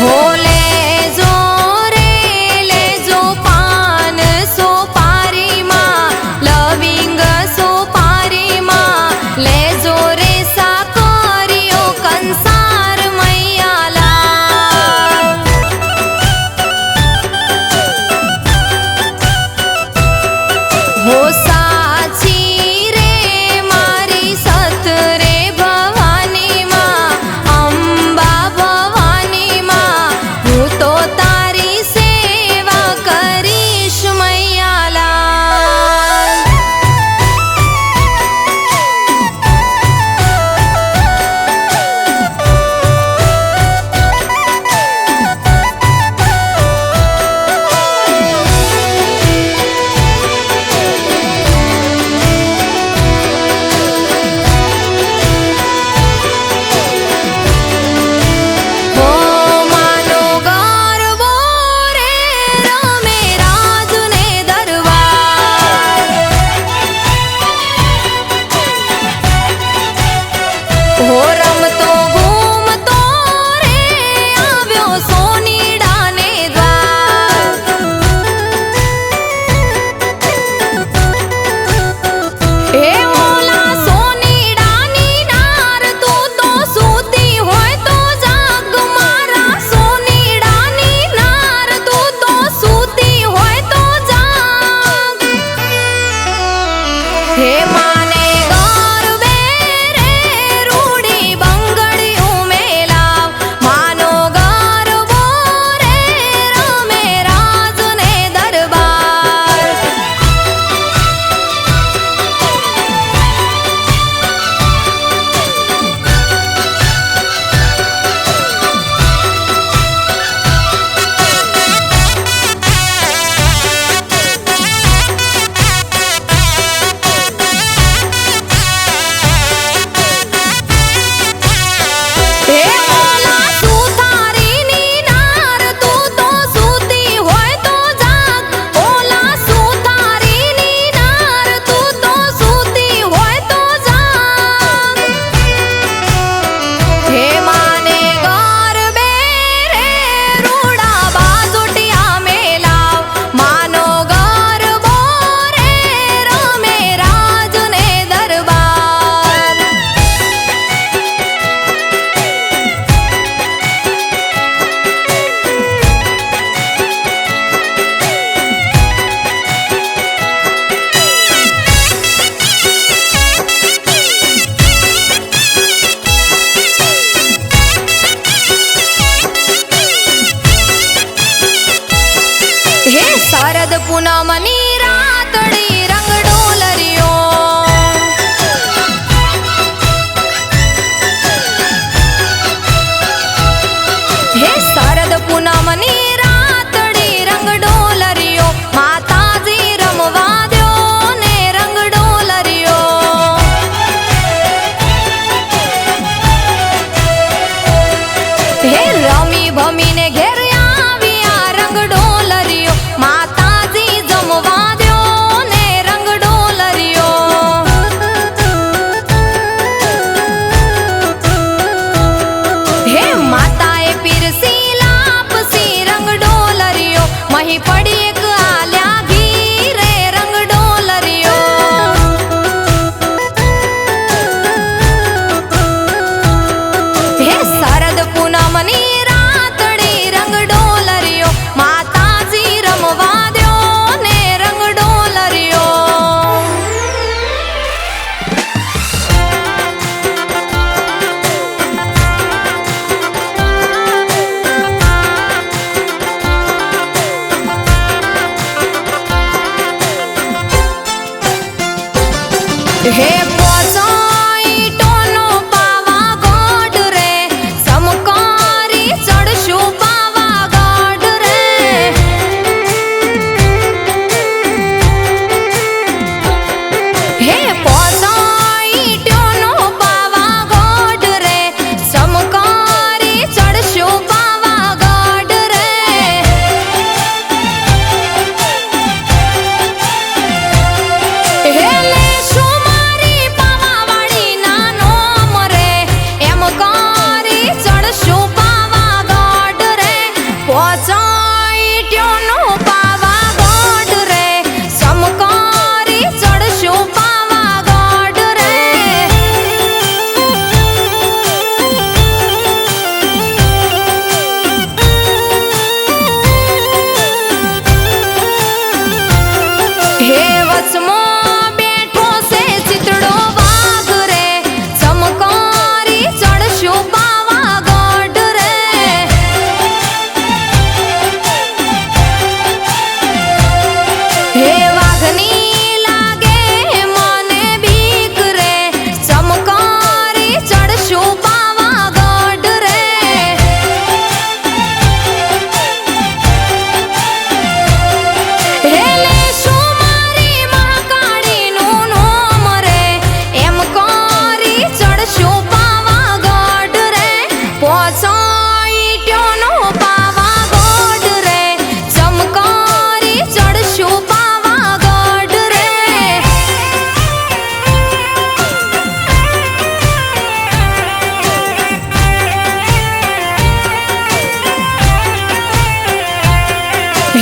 हो लेजो रे लेजो पान सोपारी मां लविंग सोपारी मां लेजो रे साकोरियो कंसार मैयाला हो साची रे मारी सत रे भवानी मां अंबा भवानी मां हूँ तो तारी सेवा करीश मैयाला हो मानो गरबो रे रमे राजू ने दरबार हो रमतो घूमतो रे आव्यो सोनीडा ने द्वार हे मोला सोनीडा नी नार तू तो सूती होय तो जाग मारा सोनीडा नी नार तू तो सूती होय तो जाग हे माने गरबे रे रूडी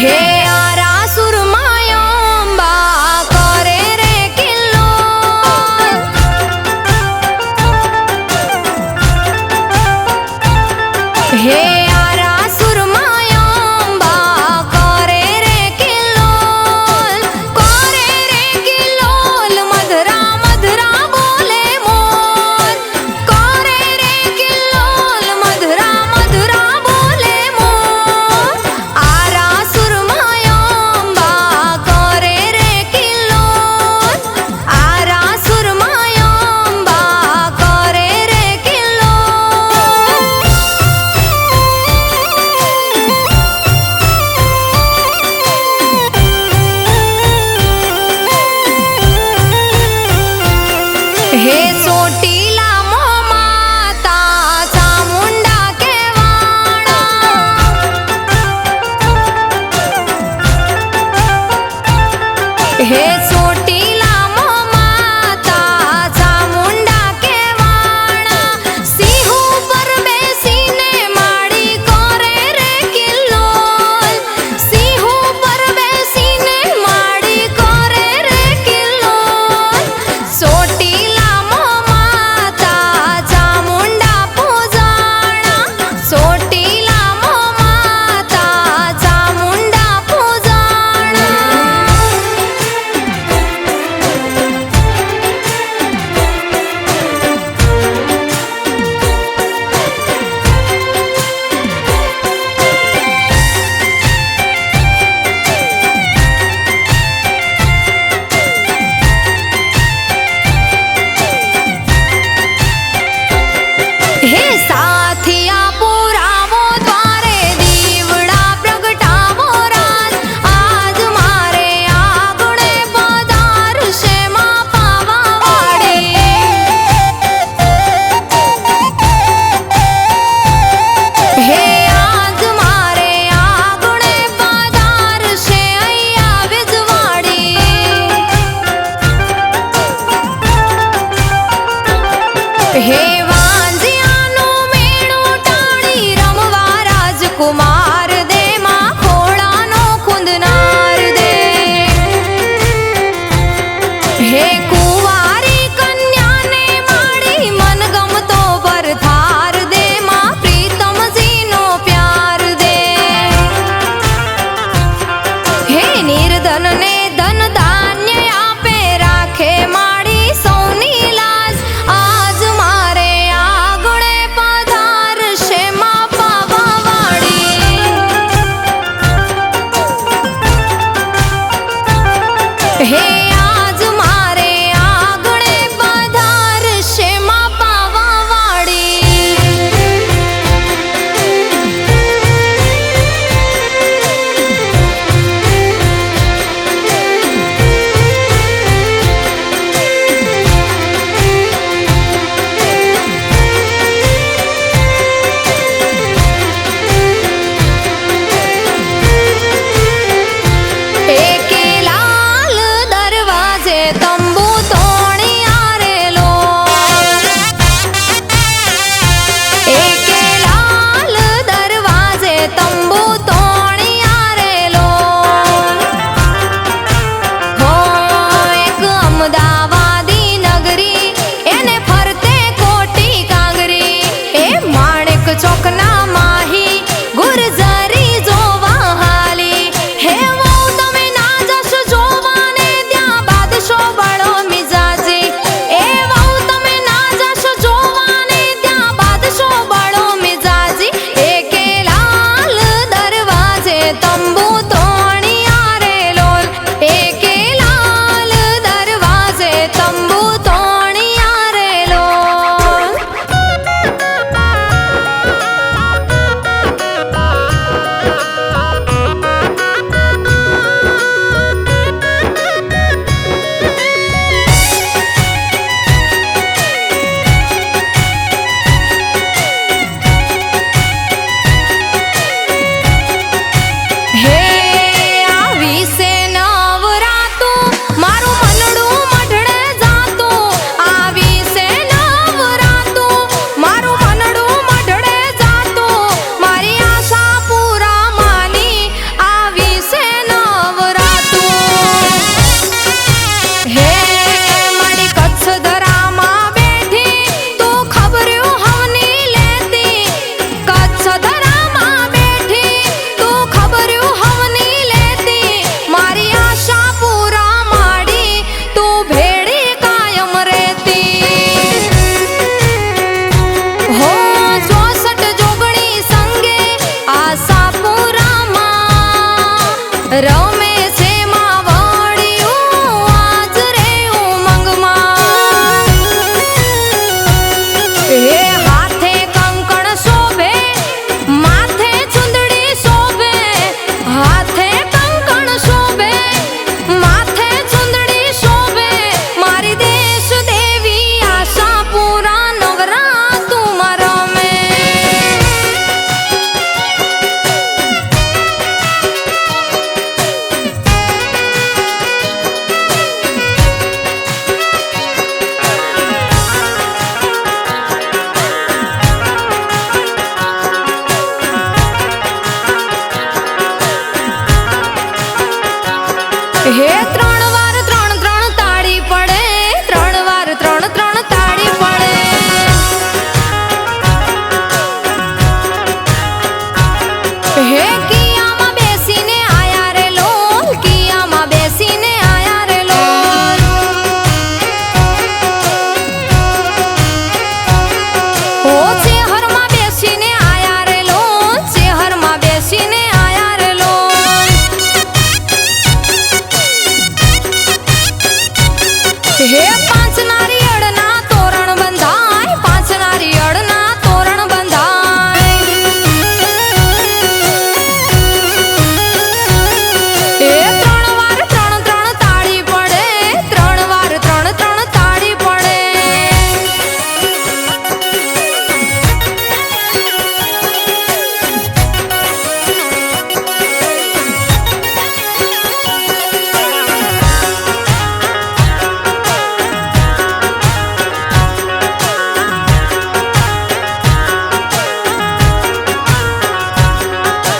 હે આરાસુર માયાંબા કરે રે કિલ્લો હે આરાસુર માયાંબા કરે રે કિલ્લોલ મધરા મધરા બોલે મોર કરે રે કિલ્લોલ મધરા મધરા બોલે મોર આરાસુર માયાંબા કરે રે કિલ્લોલ આરાસુર માયાંબા કરે રે હે ચોટીલા મો માતા ચામુંડા કેવાણા હે ચોટીલા મો માતા ચામુંડા કેવાણા સિંહ ઉપર બેસીને માડી કરે રે કિલ્લોલ સિંહ ઉપર બેસીને માડી કરે રે કિલ્લોલ ચોટીલા મો માતા ચામુંડા પૂજાણા ચોટીલા મો માતા ચામુંડા પૂજાણા હે સાથિયા પુરાવો દ્વારે દીવડા પ્રગટાવો રાજ આજ મારે આગણે પધારશે માં પાવા વાળી હે આજ મારે આગણે પધારશે અહીંયા વિજવાડી હે વાંજિયાનું મેણું ટાણી રમવા રાજકુમાર દે માં ખોળાનો ખૂંદનાર દે હે કુંવારી કન્યાને માડી મનગમતો પરથાર દે માં પ્રીતમજીનો પ્યાર દે હે નિર્ધનને ધન ધાન્ય આપે રાખે માડી સૌની લાજ આજ મારે આગણે પધારશે માં પાવા વાળી હો 64 જોગણી સંગે આશાપુરામાં રમે છે માવડિયું આજ રે ઉમંગમાં. હે હાથે કંકણ શોભે માથે ચુંદડી શોભે, હાથે કંકણ શોભે માથે ચુંદડી શોભે, મારી દેશ દેવી આશાપુરા નવરાતુમાં રમે. હે 3 વાર 3 3 તાળી પડે, 3 વાર 3 3 તાળી પડે. હે કિયામાં બેસીને આયા રે લોલ, કિયામાં બેસીને આયા રે લોલ. ઓ ચેહરમાં બેસીને આયા રે લોલ, ચેહરમાં બેસીને આયા રે લોલ. હે 5 નારિયેળના તોરણ બંધાય, 5 નારિયેળના તોરણ બંધાય. એ 3 વાર 3 3 તાળી પડે, 3 વાર 3 3 તાળી પડે.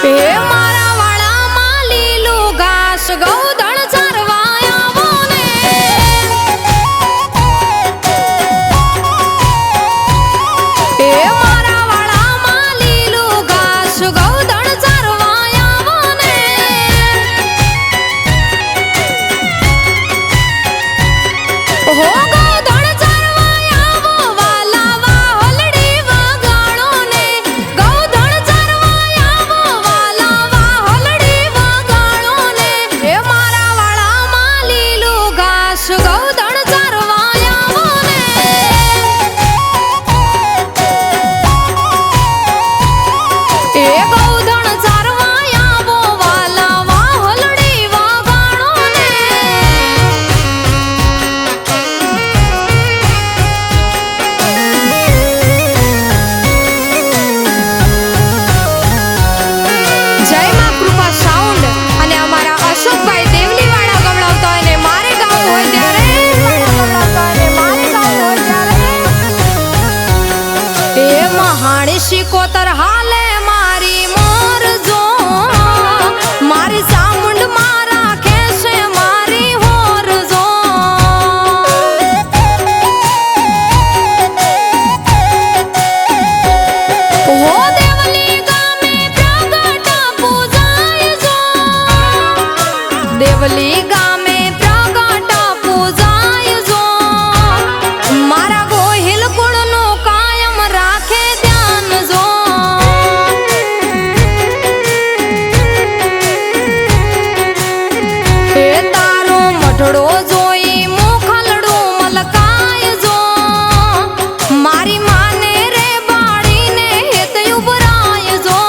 હે મારા વાળામાં લીલું ઘાસ ગૌધણ ચરવા આવો ને. હે મારા વાળામાં લીલું ઘાસ ગૌધણ ચરવા આવો ને. હો ગૌધણ ચરવા આવો વાલા વાહોલડી વગાડો ને, ગૌધણ ચરવા આવો વાલા વાહોલડી વગાડો ને. હે મારા વાળામાં લીલું ઘાસ ગૌધણ ચરવા આવો ને. એ ગૌધણ ચરવા આવો વાલા વાહોલડી વગાડો ને. જય માં કૃપા સાઉન્ડ અને અમારા અશોકભાઈ દેવલીવાળા ગવડાવતા હોય ને મારે ગાવું હોય ત્યારે એ મહાણી શિકોતર હાલે મારી મોર જો, મારી સામુંડ મારા ખેશે મારી હોર જો. હો દેવલી ગામે પ્રગટ પૂજાય જો, દેવલી ગામે પ્રગટ પૂજાય જો. મારા ગોહિલ કુળનું કાયમ રાખે ધ્યાન જો. હે તારો મઢડો જોઈ મુખલડું મલકાય જો, મારી માને રે બાળીને હેત ઉભરાય જો.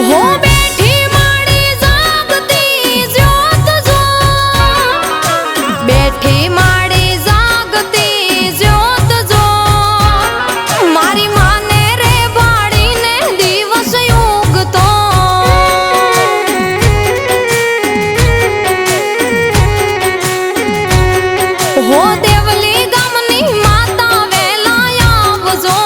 હો બેઠી માડી જાગતી જ્યોત જો, બેઠી માડી જાગતી જ્યોત જો. મારી માને રે બાળીને દિવસ ઉગતો. હો દેવલી ગામની માતા વેલા આવજો.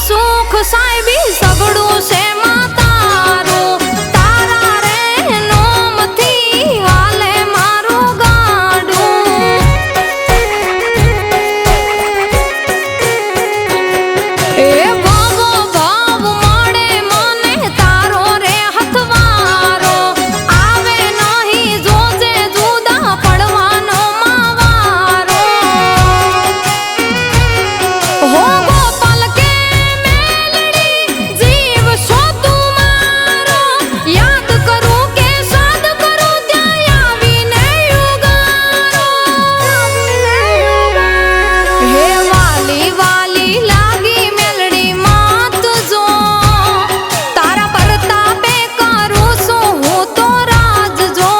सुख साहेबी सगड़ू से मातारो तारा रे नोम थी हाले मारो गाडू ए बाबो भाव मोड़े मने तारो रे हथवारो आवे नहीं जोजे जुदा पड़वानो मावारो हो गोपाल के मेलड़ी जीव सो तुम्हारो याद करूं के साध करूं त्याया विने युगारो हे वाली वाली लागी मेलड़ी मात जो तारा परतापे करूं सो हूं तो राज जो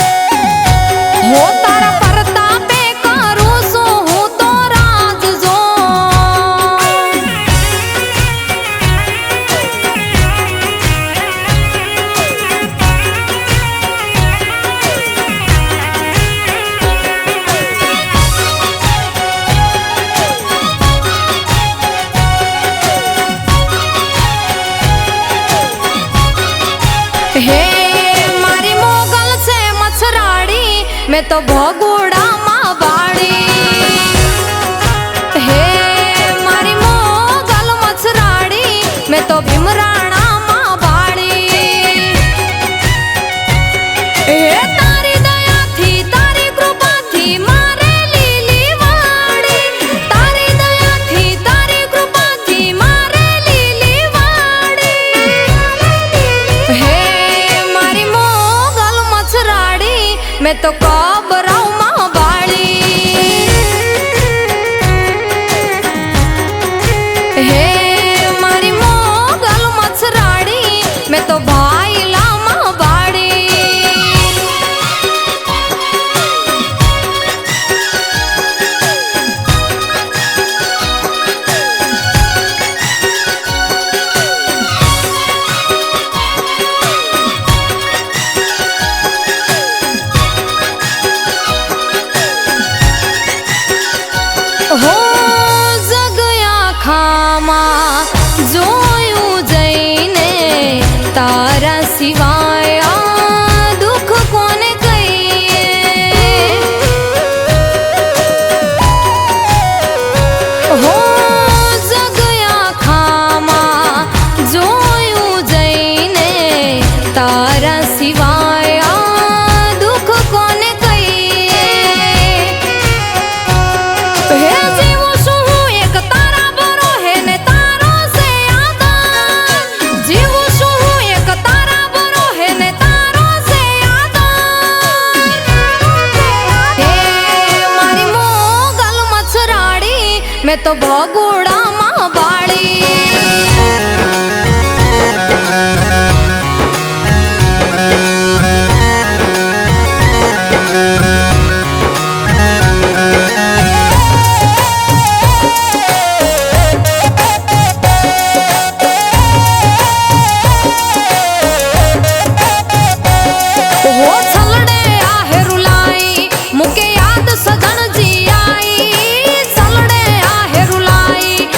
हो तारा परतापे करूं सो हूं तो राज जो हे मारी मोगल से मछराड़ी मैं तो भगोड़ा माँ बाड़ी हे मारी मोगल मछराड़ी मैं तो भीमराणा माँ बाड़ी हे तारी दया थी तारी कृपा थी मारे लीली वाड़ी तारी दया थी तारी कृपा थी मारे लीली वाड़ी हे मारी मोगल मछराड़ी मैं तो कबराऊ माँ बाड़ी हे मारी मोगल मछराड़ी मैं तो भाई लामा बाड़ी हो जगया खामा जोયું જઈને તારા સિવાય આ દુઃખ કોને કહીએ હો જગયા ખામા જોયું જઈને તારા સિવાય આ દુઃખ કોને કહીએ હે જીવો શું હું એક તારા બરો હે ને તારો સે આધાર જીવો શું હું એક તારા બરો હે ને તારો સે આધાર હે મારી મોગલ મછરાડી मैं तो भगोड़ा माँ बाड़ी हो छलड़े आहे रुलाई मुके याद सजन जी आई छलड़े आहे रुलाई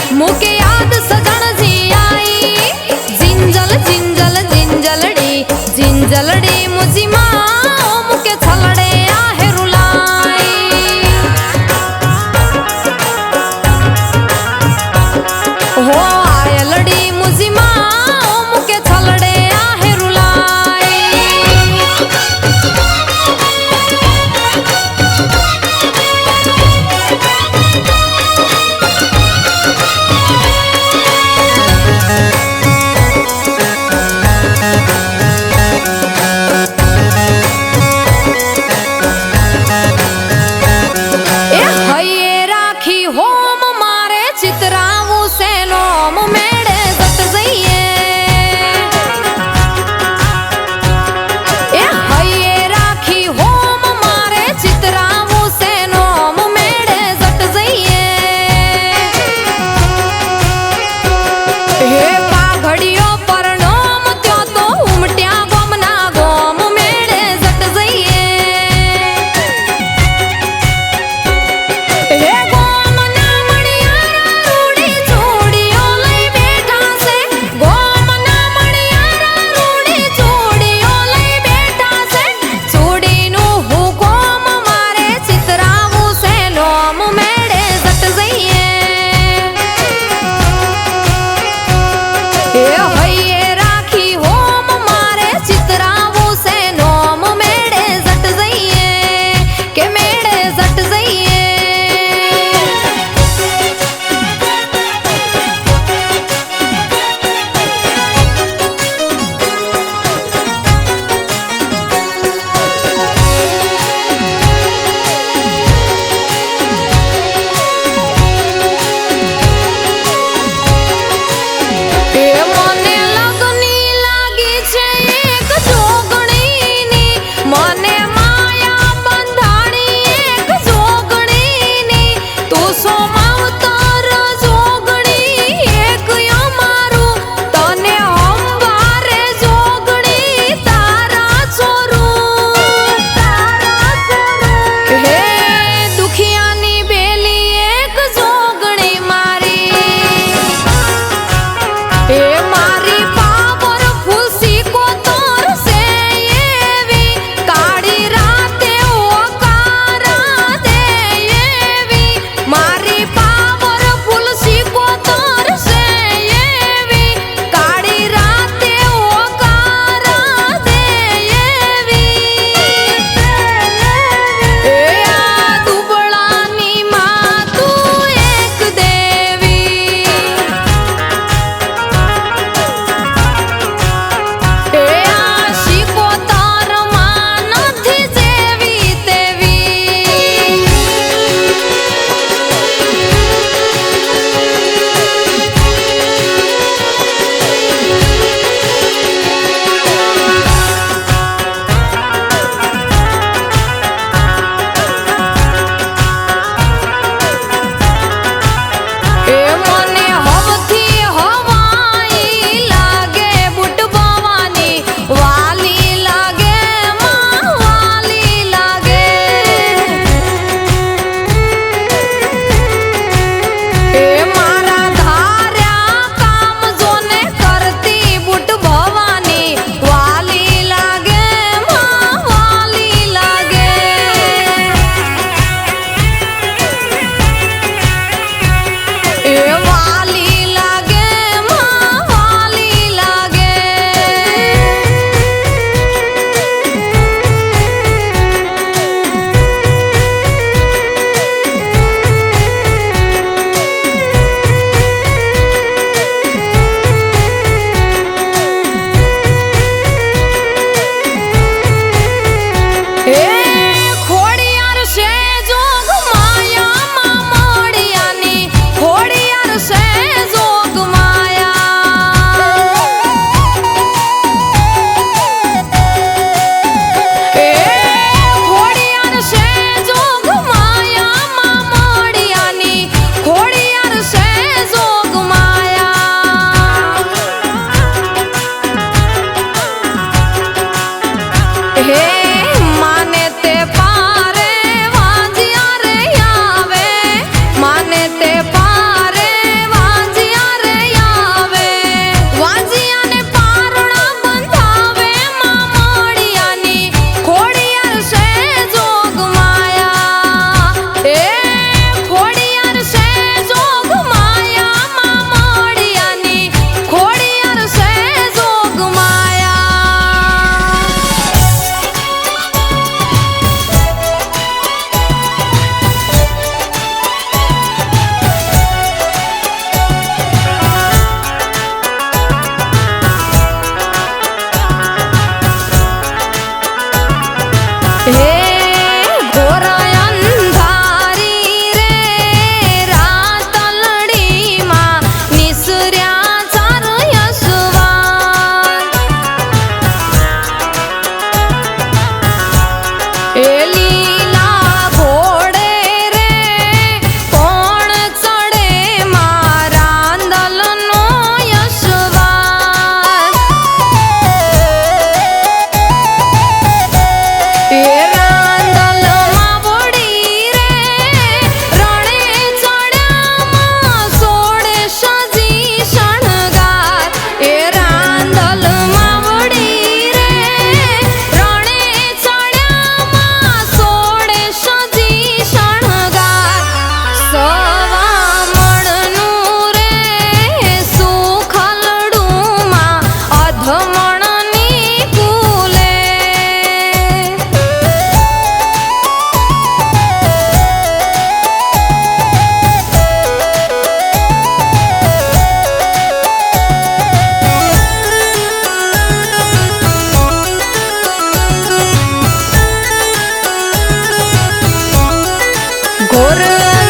ઘોર